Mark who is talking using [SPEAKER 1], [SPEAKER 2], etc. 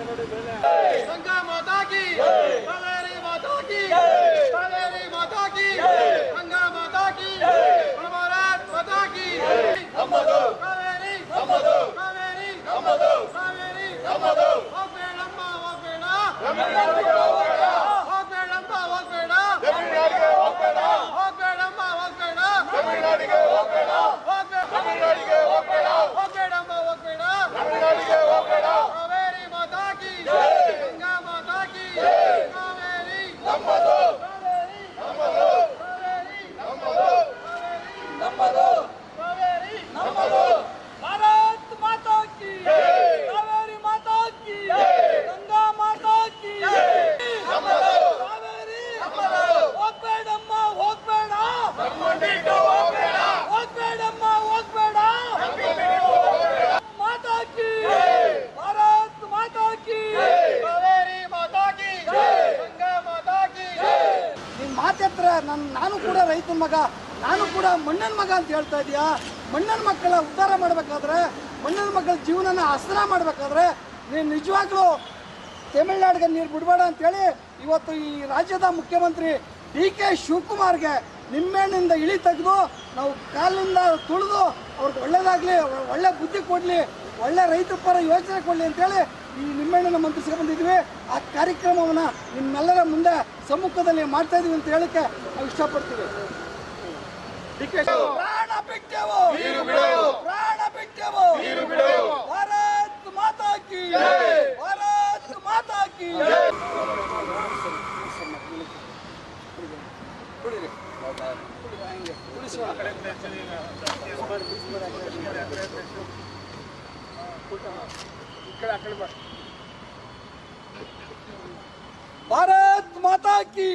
[SPEAKER 1] गंगा माता की, कावेरी माता की, कावेरी माता की, गंगा माता की, भारत माता की, कावेरी, कावेरी, कावेरी, ಹೋಗ್ಬೇಡಮ್ಮ ಹೋಗ್ಬೇಡ, ಹೋಗ್ಬೇಡಮ್ಮ ಹೋಗ್ಬೇಡ, ಹೋಗ್ಬೇಡಮ್ಮ ಹೋಗ್ಬೇಡ, ಹೋಗ್ಬೇಡಮ್ಮ ಹೋಗ್ಬೇಡ, ಕಾವೇರಿ ಮಾತಾ ಕಿ, ಗಂಗಾ ಮಾತಾ ಕಿ, ಕಾವೇರಿ ನಮ್ಮದು, ಕಾವೇರಿ ನಮ್ಮದು, ಕಾವೇರಿ ನಮ್ಮದು, ನಮ್ಮದು, ಕಾವೇರಿ ನಮ್ಮದು, ಭಾರತ್ ಮಾತಾ ಕಿ, ಕಾವೇರಿ ಮಾತಾ ಕಿ, ಗಂಗಾ ಮಾತಾ ಕಿ, ನಮ್ಮದು, ಕಾವೇರಿ ನಮ್ಮದು, ಹೋಗ್ಬೇಡಮ್ಮ ಹೋಗ್ಬೇಡ, ನಮ್ಮಂದಿಟ್ಟು ಹೋಗ್ಬೇಡ, ಹೋಗ್ಬೇಡಮ್ಮ ಹೋಗ್ಬೇಡ, ಮಾತಾ ಕಿ, ಭಾರತ್ ಮಾತಾ ಕಿ, ಕಾವೇರಿ ಮಾತಾ ಕಿ, ಗಂಗಾ ಮಾತಾ ಕಿ. ನಿನ್ ಮಾತೆತ್ರ ನಾನು ಕೂಡ ರೈತನ ಮಗ, ನಾನು ಕೂಡ ಮಣ್ಣನ ಮಗ ಅಂತ ಹೇಳ್ತಾ ಇದೀಯಾ. ಮಣ್ಣನ ಮಕ್ಕಳ ಉದ್ಧಾರ ಮಾಡಬೇಕಾದ್ರೆ, ಮಣ್ಣನ ಮಕ್ಕಳ ಜೀವನನ ಹಸನ ಮಾಡಬೇಕಾದ್ರೆ ನೀನು ನಿಜವಾಗ್ಲೂ ತಮಿಳ್ನಾಡಿಗೆ ನೀರು ಬಿಡಬೇಡ ಅಂತೇಳಿ ಇವತ್ತು ಈ ರಾಜ್ಯದ ಮುಖ್ಯಮಂತ್ರಿ DK ಶಿವಕುಮಾರ್ಗೆ ನಿಮ್ಮೆಣ್ಣಿಂದ ಇಳಿ ತೆಗೆದು ನಾವು ಕಾಲಿಂದ ತುಳಿದು ಅವ್ರಿಗೆ ಒಳ್ಳೇದಾಗಲಿ, ಒಳ್ಳೆ ಬುದ್ಧಿ ಕೊಡಲಿ, ಒಳ್ಳೆ ರೈತ ಪರ ಯೋಚನೆ ಕೊಡಲಿ ಅಂತೇಳಿ ಈ ನಿಮ್ಮೆಣ್ಣನ ಮಂತ್ರಿಸಿಗೆ ಬಂದಿದ್ವಿ. ಆ ಕಾರ್ಯಕ್ರಮವನ್ನು ನಿಮ್ಮೆಲ್ಲರ ಮುಂದೆ ಸಮ್ಮುಖದಲ್ಲಿ ಮಾಡ್ತಾ ಇದೀವಿ ಅಂತ ಹೇಳಕ್ಕೆ ನಾವು ಇಷ್ಟಪಡ್ತೀವಿ. ಪ್ರಾಣ ಬಿಟ್ಟೆವು, ಪ್ರಾಣ ಬಿಟ್ಟೆವು, ಭಾರತ್ ಮಾತಾ ಕಿ, ಭಾರತ್ ಮಾತಾ ಕಿ. ಭಾರತ್ ಮಾತಾ ಕಿ.